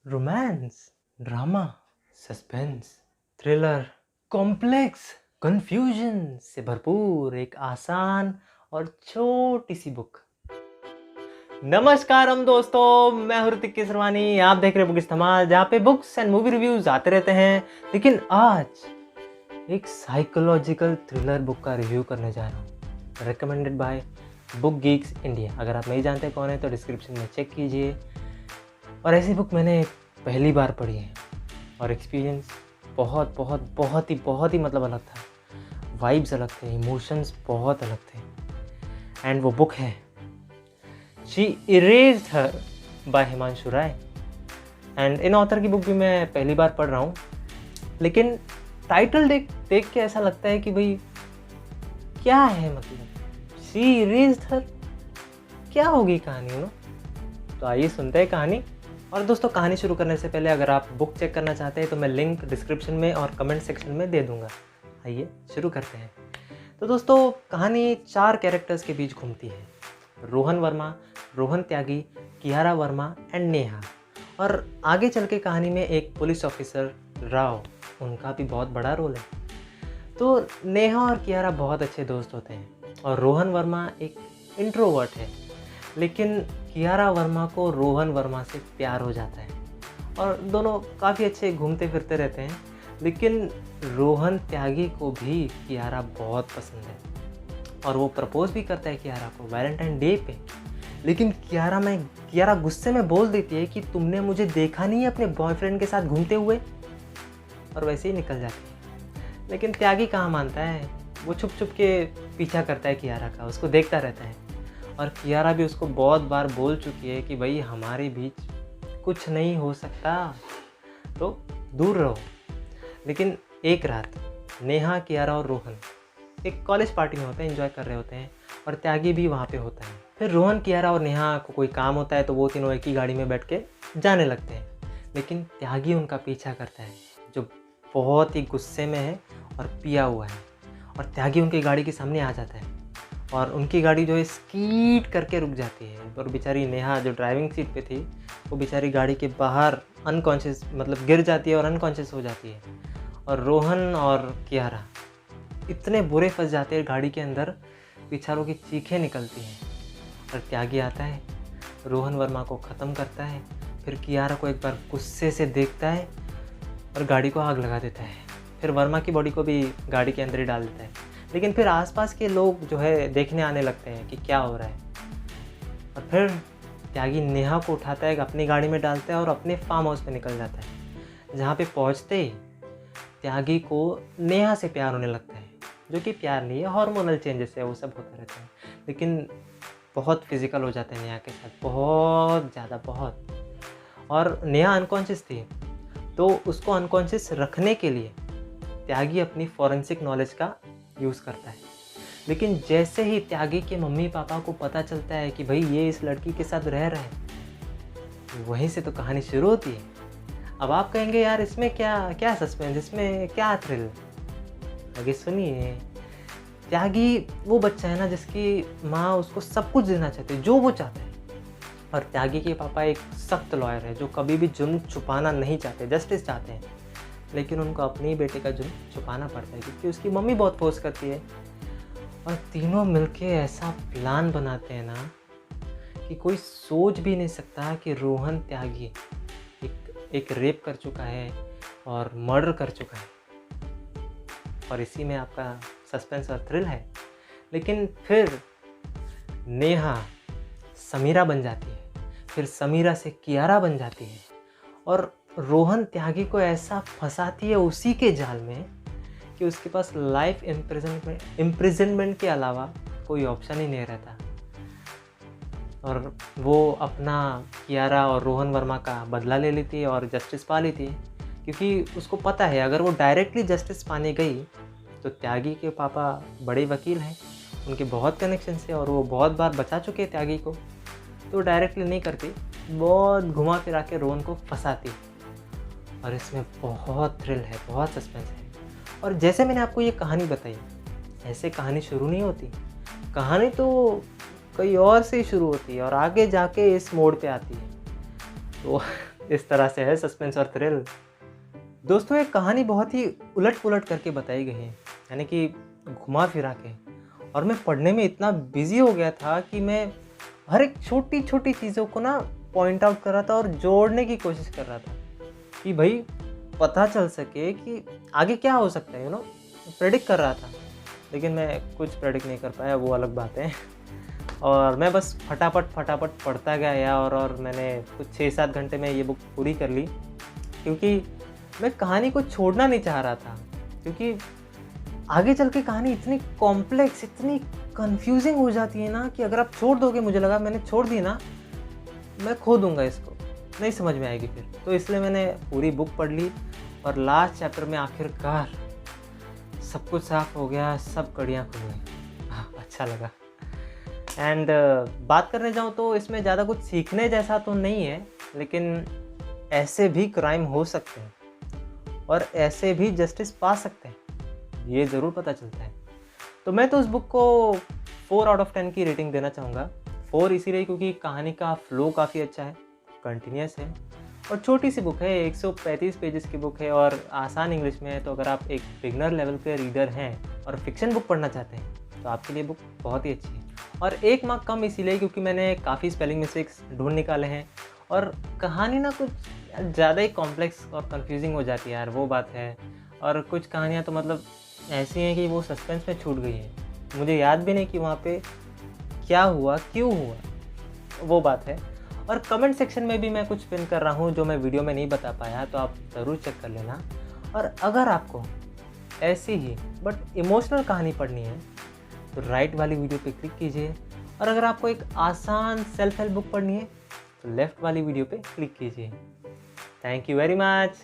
Romance, drama, suspense, thriller, complex, confusion से भरपूर एक आसान और छोटी सी बुक। नमस्कार दोस्तों, मैं हूं ऋतिक केसरवानी। आप देख रहे हैं बुक इस्तेमाल, जहाँ पे बुक्स एंड मूवी रिव्यूज आते रहते हैं। लेकिन आज एक साइकोलॉजिकल थ्रिलर बुक का रिव्यू करने जा रहा हूँ, recommended by book Geeks India. अगर आप नहीं जानते कौन है तो डिस्क्रिप्शन में चेक कीजिए। और ऐसी बुक मैंने पहली बार पढ़ी है और एक्सपीरियंस बहुत ही मतलब अलग था। वाइब्स अलग थे, इमोशंस बहुत अलग थे। एंड वो बुक है she erased her by Himanshu Rai. And in author की बुक भी मैं पहली बार पढ़ रहा हूँ, लेकिन टाइटल देख के ऐसा लगता है कि भाई क्या है, मतलब शी इरेज्ड हर, क्या होगी कहानी ना। तो आइए सुनते हैं कहानी। और दोस्तों, कहानी शुरू करने से पहले अगर आप बुक चेक करना चाहते हैं तो मैं लिंक डिस्क्रिप्शन में और कमेंट सेक्शन में दे दूंगा। आइए शुरू करते हैं। तो दोस्तों, कहानी 4 कैरेक्टर्स के बीच घूमती है: रोहन वर्मा, रोहन त्यागी, कियारा वर्मा एंड नेहा। और आगे चल के कहानी में एक पुलिस ऑफिसर राव, उनका भी बहुत बड़ा रोल है। तो नेहा और कियारा बहुत अच्छे दोस्त होते हैं और रोहन वर्मा एक इंट्रोवर्ट है, लेकिन कियारा वर्मा को रोहन वर्मा से प्यार हो जाता है और दोनों काफ़ी अच्छे घूमते फिरते रहते हैं। लेकिन रोहन त्यागी को भी कियारा बहुत पसंद है और वो प्रपोज भी करता है कियारा को वैलेंटाइन डे पे। लेकिन कियारा गुस्से में बोल देती है कि तुमने मुझे देखा नहीं है अपने बॉयफ्रेंड के साथ घूमते हुए, और वैसे ही निकल जाती है। लेकिन त्यागी कहाँ मानता है, वो छुप छुप के पीछा करता है कियारा का, उसको देखता रहता है। और कियारा भी उसको बहुत बार बोल चुकी है कि भाई हमारे बीच कुछ नहीं हो सकता, तो दूर रहो। लेकिन एक रात नेहा, कियारा और रोहन एक कॉलेज पार्टी में होते हैं, एंजॉय कर रहे होते हैं और त्यागी भी वहाँ पे होता है। फिर रोहन, कियारा और नेहा को कोई काम होता है तो वो तीनों एक ही गाड़ी में बैठ के जाने लगते हैं। लेकिन त्यागी उनका पीछा करता है, जो बहुत ही गुस्से में है और पिया हुआ है। और त्यागी उनकी गाड़ी के सामने आ जाता है और उनकी गाड़ी जो है स्कीड करके रुक जाती है। और बेचारी नेहा जो ड्राइविंग सीट पे थी, वो बेचारी गाड़ी के बाहर अनकॉन्शियस, मतलब गिर जाती है और अनकॉन्शियस हो जाती है। और रोहन और कियारा इतने बुरे फंस जाते हैं गाड़ी के अंदर, बेचारों की चीखें निकलती हैं। और त्यागी आता है, रोहन वर्मा को ख़त्म करता है, फिर कियारा को एक बार गुस्से से देखता है और गाड़ी को आग लगा देता है। फिर वर्मा की बॉडी को भी गाड़ी के अंदर ही डाल देता है। लेकिन फिर आसपास के लोग जो है देखने आने लगते हैं कि क्या हो रहा है। और फिर त्यागी नेहा को उठाता है, अपनी गाड़ी में डालता है और अपने फार्म हाउस पे निकल जाता है। जहाँ पे पहुँचते ही त्यागी को नेहा से प्यार होने लगता है, जो कि प्यार नहीं है, हार्मोनल चेंजेस है, वो सब होता रहता है। लेकिन बहुत फिजिकल हो जाते हैं नेहा के साथ, बहुत ज़्यादा, बहुत। और नेहा अनकॉन्शियस थी, तो उसको अनकॉन्शियस रखने के लिए त्यागी अपनी फॉरेंसिक नॉलेज का यूज़ करता है। लेकिन जैसे ही त्यागी के मम्मी पापा को पता चलता है कि भाई ये इस लड़की के साथ रह रहा है, वहीं से तो कहानी शुरू होती है। अब आप कहेंगे यार इसमें क्या सस्पेंस, इसमें क्या थ्रिल। आगे सुनिए। त्यागी वो बच्चा है ना जिसकी माँ उसको सब कुछ देना चाहती है, जो वो चाहता है। और त्यागी के पापा एक सख्त लॉयर है जो कभी भी जुर्म छुपाना नहीं चाहते, जस्टिस चाहते हैं। लेकिन उनको अपने ही बेटे का जुर्म छुपाना पड़ता है क्योंकि उसकी मम्मी बहुत फोर्स करती है। और तीनों मिलके ऐसा प्लान बनाते हैं ना कि कोई सोच भी नहीं सकता कि रोहन त्यागी एक रेप कर चुका है और मर्डर कर चुका है। और इसी में आपका सस्पेंस और थ्रिल है। लेकिन फिर नेहा समीरा बन जाती है, फिर समीरा से कियारा बन जाती है और रोहन त्यागी को ऐसा फंसाती है उसी के जाल में कि उसके पास लाइफ इम्प्रिजनमेंट के अलावा कोई ऑप्शन ही नहीं रहता। और वो अपना कियारा और रोहन वर्मा का बदला ले लेती है और जस्टिस पा लेती है, क्योंकि उसको पता है अगर वो डायरेक्टली जस्टिस पाने गई तो त्यागी के पापा बड़े वकील हैं, उनके बहुत कनेक्शन है और वो बहुत बार बचा चुके हैं त्यागी को, तो डायरेक्टली नहीं करती, बहुत घुमा फिरा के रोहन को फंसाती। और इसमें बहुत थ्रिल है, बहुत सस्पेंस है। और जैसे मैंने आपको ये कहानी बताई, ऐसे कहानी शुरू नहीं होती। कहानी तो कहीं और से शुरू होती है और आगे जाके इस मोड़ पे आती है। तो इस तरह से है सस्पेंस और थ्रिल। दोस्तों, एक कहानी बहुत ही उलट पुलट करके बताई गई है, यानी कि घुमा फिरा के, और मैं पढ़ने में इतना बिजी हो गया था कि मैं हर एक छोटी छोटी चीज़ों को ना पॉइंट आउट कर रहा था और जोड़ने की कोशिश कर रहा था कि भाई पता चल सके कि आगे क्या हो सकता है, प्रेडिक्ट कर रहा था। लेकिन मैं कुछ प्रेडिक्ट नहीं कर पाया, वो अलग बात है। और मैं बस फटाफट पढ़ता गया और मैंने कुछ 6-7 घंटे में ये बुक पूरी कर ली, क्योंकि मैं कहानी को छोड़ना नहीं चाह रहा था। क्योंकि आगे चल के कहानी इतनी कॉम्प्लेक्स, इतनी कंफ्यूजिंग हो जाती है ना कि अगर आप छोड़ दोगे, मुझे लगा मैंने छोड़ दी ना, मैं खो दूंगा इसको, नहीं समझ में आएगी फिर। तो इसलिए मैंने पूरी बुक पढ़ ली और लास्ट चैप्टर में आखिरकार सब कुछ साफ हो गया, सब कड़ियाँ खुल गई। अच्छा लगा। एंड बात करने जाऊँ तो इसमें ज़्यादा कुछ सीखने जैसा तो नहीं है, लेकिन ऐसे भी क्राइम हो सकते हैं और ऐसे भी जस्टिस पा सकते हैं, ये ज़रूर पता चलता है। तो मैं तो उस बुक को 4 आउट ऑफ 10 की रेटिंग देना चाहूँगा। 4 इसीलिए क्योंकि कहानी का फ्लो काफ़ी अच्छा है, कंटिन्यूस है और छोटी सी बुक है, 135 पेजेस की बुक है और आसान इंग्लिश में है। तो अगर आप एक बिगनर लेवल के रीडर हैं और फिक्शन बुक पढ़ना चाहते हैं तो आपके लिए बुक बहुत ही अच्छी है। और 1 मार्क कम इसीलिए क्योंकि मैंने काफ़ी स्पेलिंग मिस्टेक्स ढूंढ निकाले हैं और कहानी ना कुछ ज़्यादा ही कॉम्प्लेक्स और कंफ्यूजिंग हो जाती है यार, वो बात है। और कुछ कहानियाँ तो मतलब ऐसी हैं कि वो सस्पेंस में छूट गई है, मुझे याद भी नहीं कि वहाँ पे क्या हुआ, क्यों हुआ, वो बात है। और कमेंट सेक्शन में भी मैं कुछ पिन कर रहा हूँ जो मैं वीडियो में नहीं बता पाया, तो आप ज़रूर चेक कर लेना। और अगर आपको ऐसी ही बट इमोशनल कहानी पढ़नी है तो राइट वाली वीडियो पे क्लिक कीजिए, और अगर आपको एक आसान सेल्फ हेल्प बुक पढ़नी है तो लेफ़्ट वाली वीडियो पे क्लिक कीजिए। Thank you very much.